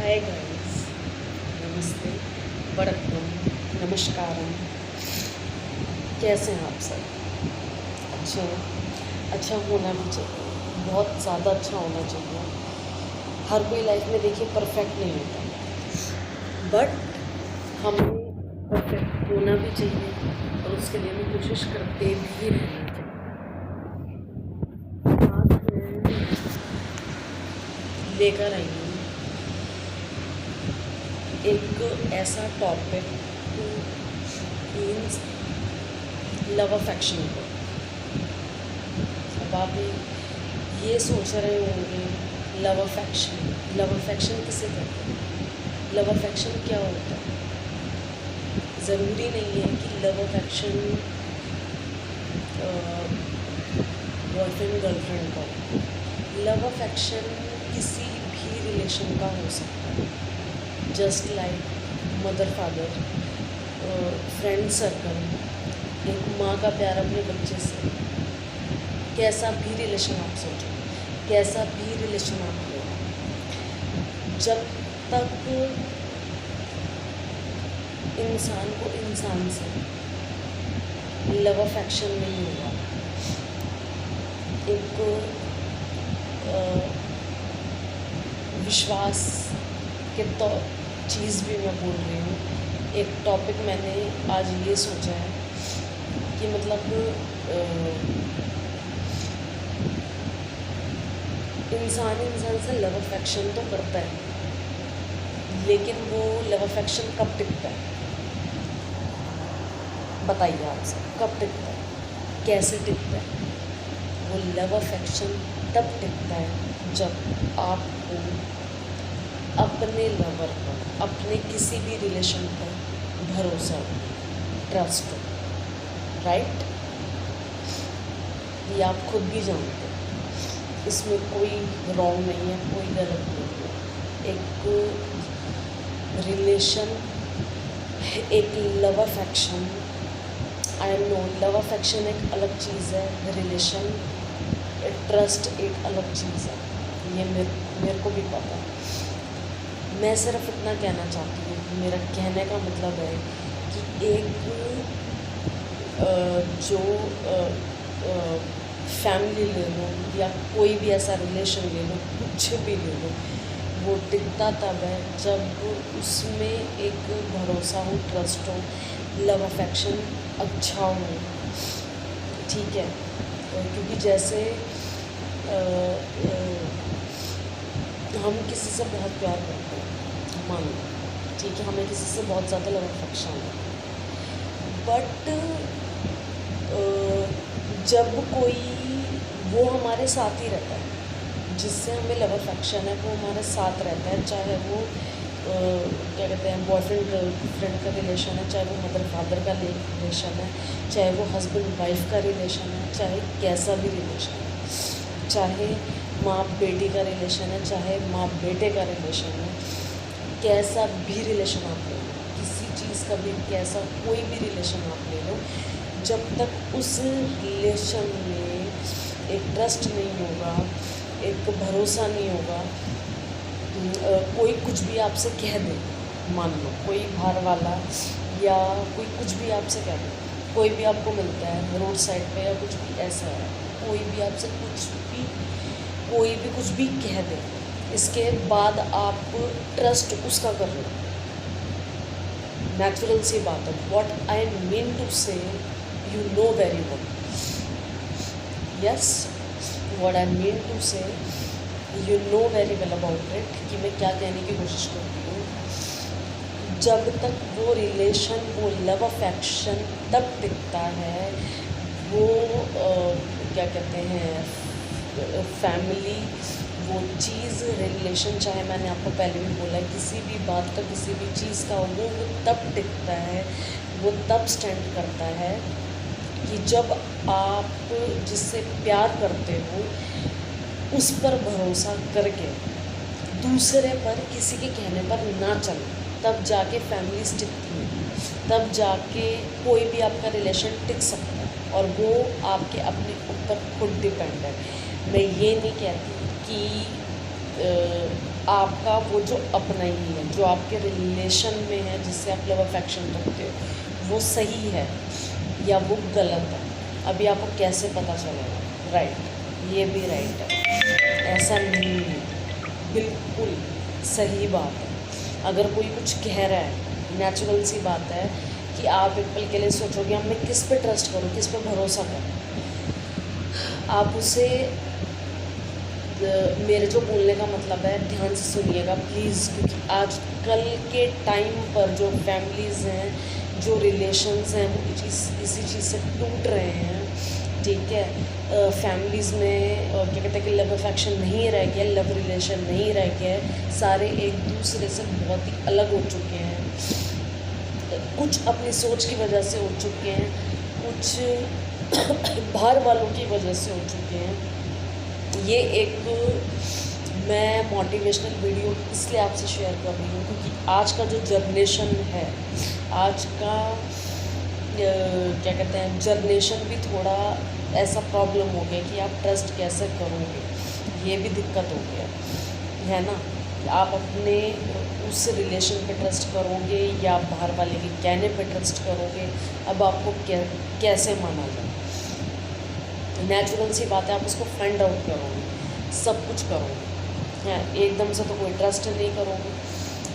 Hi guys, नमस्ते, वड़क्कम, नमस्कारम। कैसे हैं आप सब? अच्छा होना भी चाहिए, बहुत ज़्यादा अच्छा होना चाहिए। हर कोई लाइफ में देखिए परफेक्ट नहीं होता, बट हमें परफेक्ट होना भी चाहिए और उसके लिए हमें कोशिश करते भी रहना चाहिए। आज मैं लेकर आई हूँ एक ऐसा टॉपिक मीन्स लव अफेक्शन को। अब आप ये सोच रहे होंगे लव अफेक्शन किसे कहते हैं, लव अफेक्शन क्या होता है। ज़रूरी नहीं है कि लव अफेक्शन बॉयफ्रेंड गर्लफ्रेंड का हो। लव अफेक्शन किसी भी रिलेशन का हो सकता है, just like mother father, friend circle, एक माँ का प्यार अपने बच्चे से। कैसा भी रिलेशन आप सोचो, कैसा भी रिलेशन आप लो, जब तक इंसान को इंसान से लव अफेक्शन नहीं होगा, एक विश्वास के तो चीज़ भी मैं बोल रही हूँ। एक टॉपिक मैंने आज ये सोचा है कि मतलब इंसान से लव अफेक्शन तो करता है, लेकिन वो लव अफेक्शन कब टिकता है? बताइए आप सब, कब टिकता है, कैसे टिकता है? वो लव अफेक्शन तब टिकता है जब आपको अपने लवर पर, अपने किसी भी रिलेशन पर भरोसा हो, ट्रस्ट हो, राइट? ये आप खुद भी जानते हैं, इसमें कोई रॉन्ग नहीं है, कोई गलत नहीं है। एक रिलेशन, एक love affection, I know love affection एक अलग चीज़ है, रिलेशन ट्रस्ट एक अलग चीज़ है, ये मेरे को भी पता है। मैं सिर्फ इतना कहना चाहती हूँ, मेरा कहने का मतलब है कि एक जो फैमिली ले लो या कोई भी ऐसा रिलेशन ले लो, कुछ भी ले लो, वो टिकता तब है जब उसमें एक भरोसा हो, ट्रस्ट हो, लव अफेक्शन अच्छा हो, ठीक है? क्योंकि जैसे हम किसी से बहुत प्यार करते हैं, मान लो, ठीक है, हमें किसी से बहुत ज़्यादा लव अफेक्शन है, बट जब कोई वो हमारे साथ ही रहता है, जिससे हमें लव अफेक्शन है, वो हमारे साथ रहता है, चाहे वो क्या कहते हैं बॉयफ्रेंड गर्लफ्रेंड का रिलेशन है, चाहे वो मदर फादर का रिलेशन है, चाहे वो हस्बैंड वाइफ का रिलेशन है, चाहे कैसा भी रिलेशन है, चाहे माँ बेटी का रिलेशन है, चाहे माँ बेटे का रिलेशन है, कैसा भी रिलेशन आप ले लो, किसी चीज़ का भी कैसा कोई भी रिलेशन आप ले लो, जब तक उस रिलेशन में एक ट्रस्ट नहीं होगा, एक भरोसा नहीं होगा, कोई कुछ भी आपसे कह दे, मान लो कोई बाहर वाला या कोई कुछ भी आपसे कह दे, कोई भी आपको मिलता है रोड साइड पे या कुछ भी ऐसा है, कोई भी आपसे कोई भी कुछ भी कह दे, इसके बाद आप ट्रस्ट उसका कर लो, नेचुरल सी बात है। What I mean to say, you know very well, yes, what I mean to say you know very well about it, कि मैं क्या कहने की कोशिश करती हूँ। जब तक वो रिलेशन, वो लव अफेक्शन तब टिकता है, वो क्या कहते हैं फैमिली, वो चीज़ रिलेशन, चाहे मैंने आपको पहले भी बोला है, किसी भी बात का, किसी भी चीज़ का वो तब टिकता है, वो तब स्टैंड करता है कि जब आप जिससे प्यार करते हो उस पर भरोसा करके दूसरे पर, किसी के कहने पर ना चले, तब जाके फैमिली टिकती है, तब जाके कोई भी आपका रिलेशन टिक सकता है, और वो आपके अपने ऊपर खुद डिपेंड है। मैं ये नहीं कहती कि आपका वो जो अपना ही है, जो आपके रिलेशन में है, जिससे आप लव अफेक्शन रखते हो, वो सही है या वो गलत है, अभी आपको कैसे पता चलेगा? राइट, ये भी राइट है, ऐसा नहीं है, बिल्कुल सही बात है। अगर कोई कुछ कह रहा है, नेचुरल सी बात है कि आप एक पल के लिए सोचोगे अब मैं किस पे ट्रस्ट करूँ, किस पे भरोसा करूँ। आप उसे मेरे जो बोलने का मतलब है ध्यान से सुनिएगा प्लीज़, क्योंकि आजकल के टाइम पर जो फैमिलीज़ हैं, जो रिलेशंस हैं, वो इसी चीज़ से टूट रहे हैं। ठीक है, फैमिलीज़ में क्या कहते हैं कि लव अफेक्शन नहीं रह गया, लव रिलेशन नहीं रह गया है, सारे एक दूसरे से बहुत ही अलग हो चुके हैं। कुछ अपनी सोच की वजह से हो चुके हैं, कुछ बाहर वालों की वजह से हो चुके हैं। ये एक मैं मोटिवेशनल वीडियो इसलिए आपसे शेयर कर रही हूँ क्योंकि आज का जो जनरेशन है, आज का क्या कहते हैं जनरेशन भी थोड़ा ऐसा प्रॉब्लम हो गया कि आप ट्रस्ट कैसे करोगे, ये भी दिक्कत हो गया है ना। आप अपने उस रिलेशन पे ट्रस्ट करोगे या बाहर वाले के कहने पे ट्रस्ट करोगे, अब आपको कैसे माना जाए? नेचुरल सी बात है, आप उसको फाइंड आउट करोगे, सब कुछ करोगे हैं, एकदम से तो कोई ट्रस्ट नहीं करोगे,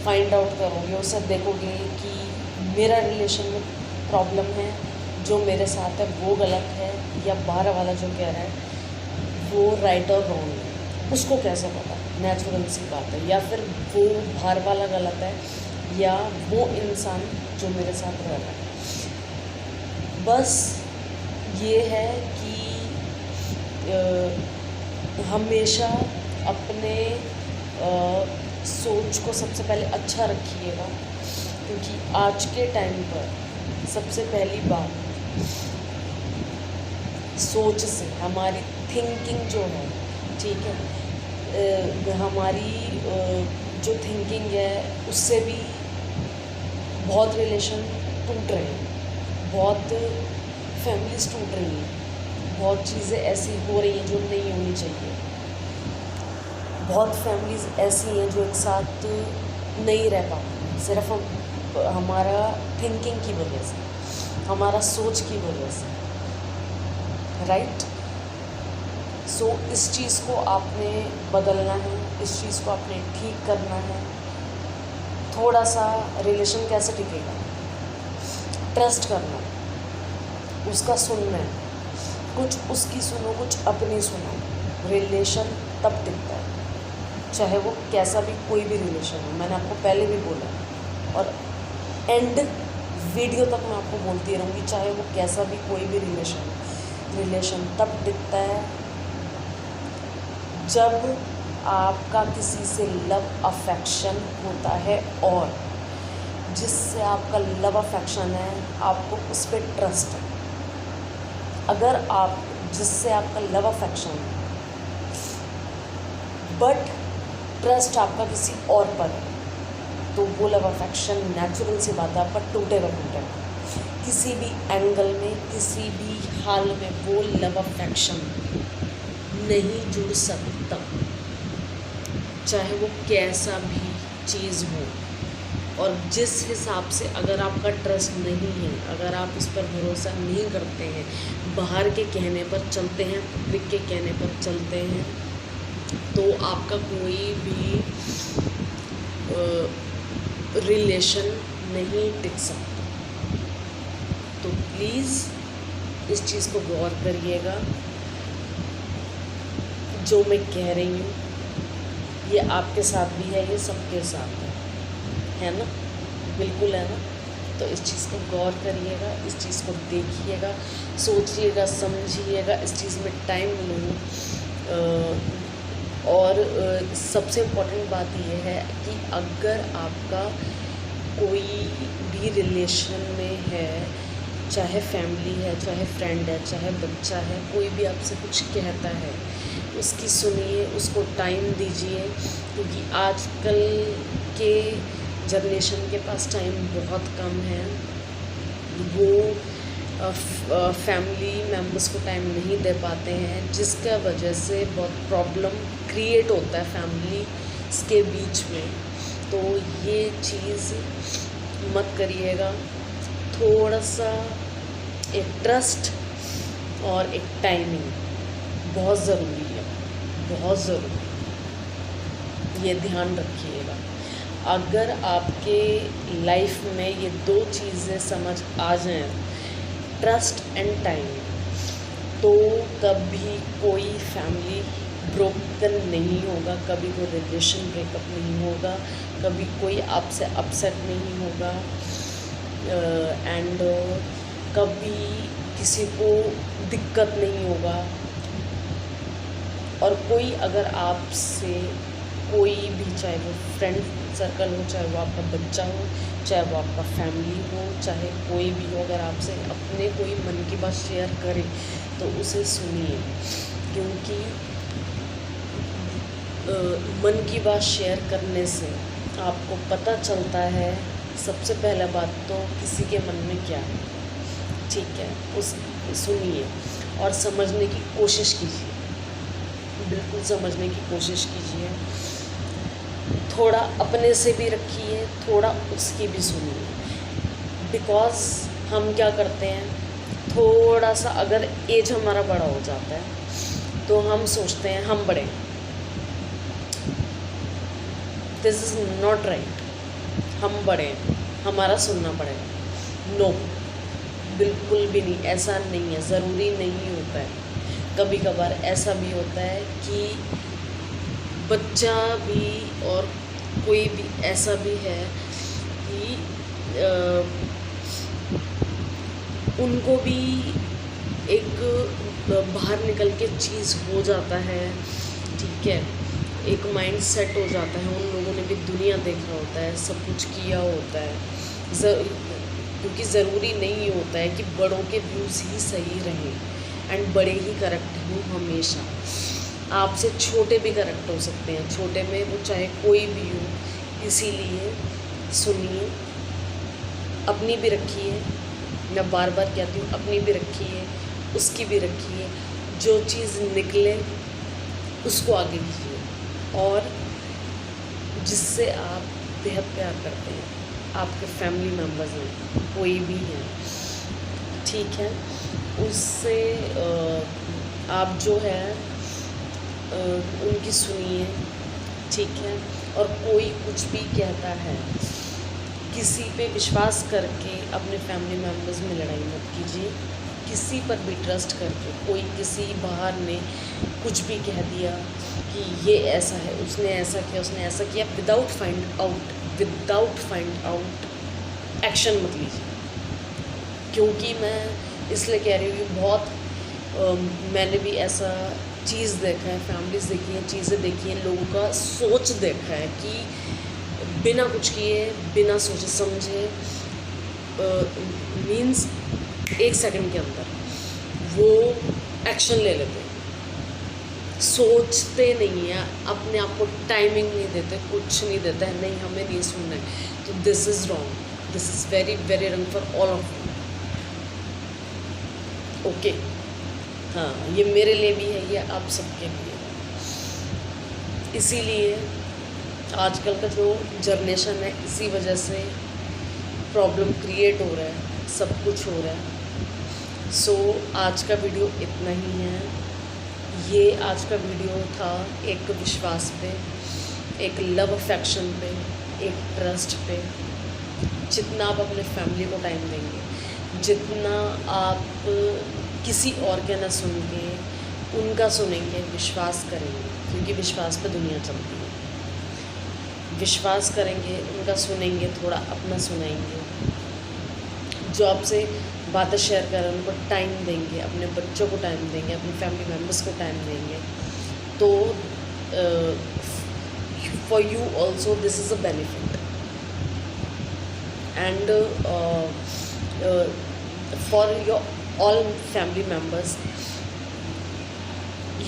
फाइंड आउट करोगे, उससे देखोगे कि मेरा रिलेशन में प्रॉब्लम है, जो मेरे साथ है वो गलत है या बाहर वाला जो कह रहा है वो राइट और रॉन्ग है, उसको कैसे पता? नेचुरल सी बात है। या फिर वो बाहर वाला गलत है या वो इंसान जो मेरे साथ रह रहा है। बस ये है कि हमेशा अपने सोच को सबसे पहले अच्छा रखिएगा, क्योंकि आज के टाइम पर सबसे पहली बात सोच से, हमारी थिंकिंग जो है, ठीक है, हमारी जो थिंकिंग है उससे भी बहुत रिलेशन टूट रहे हैं, बहुत फैमिलीज टूट रही हैं, बहुत चीज़ें ऐसी हो रही हैं जो नहीं होनी चाहिए, बहुत फैमिलीज़ ऐसी हैं जो एक साथ नहीं रह पाती, सिर्फ हमारा थिंकिंग की वजह से, हमारा सोच की वजह से। राइट, सो इस चीज़ को आपने बदलना है, इस चीज़ को आपने ठीक करना है। थोड़ा सा रिलेशन कैसे टिकेगा? ट्रस्ट करना, उसका सुनना है, कुछ उसकी सुनो, कुछ अपनी सुनो, रिलेशन तब टिकता है, चाहे वो कैसा भी कोई भी रिलेशन हो। मैंने आपको पहले भी बोला और एंड वीडियो तक मैं आपको बोलती रहूँगी, चाहे वो कैसा भी कोई भी रिलेशन तब टिकता है जब आपका किसी से लव अफेक्शन होता है, और जिससे आपका लव अफेक्शन है आपको उस पर ट्रस्ट है। अगर आप जिससे आपका लव अफेक्शन है बट ट्रस्ट आपका किसी और पर है, तो वो लव अफेक्शन नेचुरल सी बात है आपका टूटेगा। किसी भी एंगल में, किसी भी हाल में वो लव अफेक्शन नहीं जुड़ सकता, चाहे वो कैसा भी चीज़ हो। और जिस हिसाब से अगर आपका ट्रस्ट नहीं है, अगर आप उस पर भरोसा नहीं करते हैं, बाहर के कहने पर चलते हैं, पब्लिक के कहने पर चलते हैं, तो आपका कोई भी रिलेशन नहीं टिक सकता। तो प्लीज़ इस चीज़ को गौर करिएगा। जो मैं कह रही हूँ ये आपके साथ भी है, ये सबके साथ है ना, बिल्कुल है ना। तो इस चीज़ को गौर करिएगा, इस चीज़ को देखिएगा, सोचिएगा, समझिएगा, इस चीज़ में टाइम लो। और सबसे इम्पोर्टेंट बात यह है कि अगर आपका कोई भी रिलेशन में है, चाहे फैमिली है, चाहे फ्रेंड है, चाहे बच्चा है, कोई भी आपसे कुछ कहता है, उसकी सुनिए, उसको टाइम दीजिए, क्योंकि आजकल के जनरेशन के पास टाइम बहुत कम है। वो फैमिली मेम्बर्स को टाइम नहीं दे पाते हैं, जिसका वजह से बहुत प्रॉब्लम क्रिएट होता है फैमिली इसके बीच में, तो ये चीज़ मत करिएगा। थोड़ा सा एक ट्रस्ट और एक टाइमिंग बहुत ज़रूरी है, बहुत ज़रूरी, ये ध्यान रखिएगा। अगर आपके लाइफ में ये दो चीज़ें समझ आ जाएं, ट्रस्ट एंड टाइम, तो कभी कोई फैमिली ब्रोकन नहीं होगा, कभी कोई रिलेशन ब्रेकअप नहीं होगा, कभी कोई आपसे अपसेट नहीं होगा, एंड कभी किसी को दिक्कत नहीं होगा। और कोई अगर आपसे कोई भी, चाहे वो फ्रेंड सर्कल हो, चाहे वो आपका बच्चा हो, चाहे वो आपका फैमिली हो, चाहे कोई भी हो, अगर आपसे अपने कोई मन की बात शेयर करे तो उसे सुनिए, क्योंकि मन की बात शेयर करने से आपको पता चलता है सबसे पहला बात तो किसी के मन में क्या है, ठीक है। उस सुनिए और समझने की कोशिश कीजिए, बिल्कुल समझने की कोशिश कीजिए। थोड़ा अपने से भी रखिए, थोड़ा उसकी भी सुनिए, बिकॉज़ हम क्या करते हैं, थोड़ा सा अगर एज हमारा बड़ा हो जाता है तो हम सोचते हैं हम बड़े, दिस इज़ नॉट राइट, हम बड़े हैं, हमारा सुनना पड़ेगा। नो, बिल्कुल भी नहीं, ऐसा नहीं है, ज़रूरी नहीं होता है। कभी कभार ऐसा भी होता है कि बच्चा भी और कोई भी ऐसा भी है कि उनको भी एक बाहर निकल के चीज़ हो जाता है, ठीक है, एक माइंड सेट हो जाता है, उन लोगों ने भी दुनिया देखा होता है, सब कुछ किया होता है, क्योंकि ज़रूरी नहीं होता है कि बड़ों के व्यूज़ ही सही रहें एंड बड़े ही करेक्ट हों हमेशा। आपसे छोटे भी करेक्ट हो सकते हैं, छोटे में वो चाहे कोई भी हो, इसीलिए सुनिए, अपनी भी रखिए, मैं बार बार कहती हूँ, अपनी भी रखिए, उसकी भी रखिए, जो चीज़ निकले उसको आगे कीजिए। और जिससे आप बेहद प्यार करते हैं, आपके फैमिली मेम्बर्स हैं, कोई भी हैं, ठीक है, उससे आप जो है उनकी सुनिए, ठीक है। और कोई कुछ भी कहता है, किसी पे विश्वास करके अपने फैमिली मेम्बर्स में लड़ाई मत कीजिए, किसी पर भी ट्रस्ट करके, कोई किसी बाहर ने कुछ भी कह दिया कि ये ऐसा है, उसने ऐसा किया, उसने ऐसा किया, विदाउट फाइंड आउट एक्शन मत लीजिए। क्योंकि मैं इसलिए कह रही हूँ, बहुत मैंने भी ऐसा चीज़ देखा है, फैमिलीज़ देखी हैं, चीज़ें देखी हैं, लोगों का सोच देखा है कि बिना कुछ किए, बिना सोचे समझे, मीन्स 1 सेकंड के अंदर वो एक्शन ले लेते हैं, सोचते नहीं हैं, अपने आप को टाइमिंग नहीं देते, कुछ नहीं देता है, नहीं हमें नहीं सुनना है। तो this is wrong, this is very very wrong for all of you, okay. हाँ, ये मेरे लिए भी है, ये आप सबके लिए है। इसीलिए आजकल का जो जनरेशन है, इसी वजह से प्रॉब्लम क्रिएट हो रहा है, सब कुछ हो रहा है। सो आज का वीडियो इतना ही है। ये आज का वीडियो था एक विश्वास पे, एक लव अफेक्शन पे, एक ट्रस्ट पे। जितना आप अपने फैमिली को टाइम देंगे, जितना आप किसी और के ना सुन के उनका सुनेंगे, विश्वास करेंगे, क्योंकि विश्वास पे दुनिया चलती है, विश्वास करेंगे, उनका सुनेंगे, थोड़ा अपना सुनाएंगे, जो आपसे बातें शेयर कर रहे हैं उनको टाइम देंगे, अपने बच्चों को टाइम देंगे, अपने फैमिली मेम्बर्स को टाइम देंगे, तो for you also this is a benefit, and for your all family members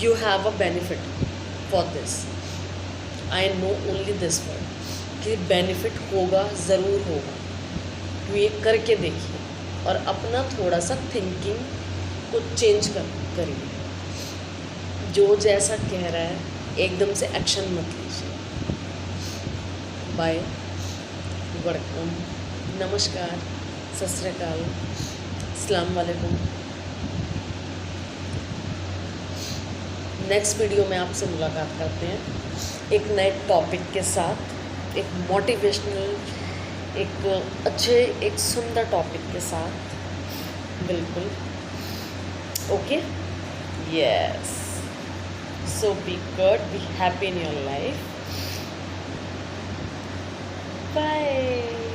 you have a benefit for this. I know only this word कि benefit होगा, ज़रूर होगा। तो ये करके देखिए और अपना थोड़ा सा थिंकिंग को चेंज करिए। जो जैसा कह रहा है एकदम से एक्शन मत लीजिए, बाय, नमस्कार, सत श्री अकाल, अस्सलाम वालेकुम। नेक्स्ट वीडियो में आपसे मुलाकात करते हैं एक नए टॉपिक के साथ, एक मोटिवेशनल, एक अच्छे, एक सुंदर टॉपिक के साथ। बिल्कुल, okay, yes. So be good, be happy in your life. Bye.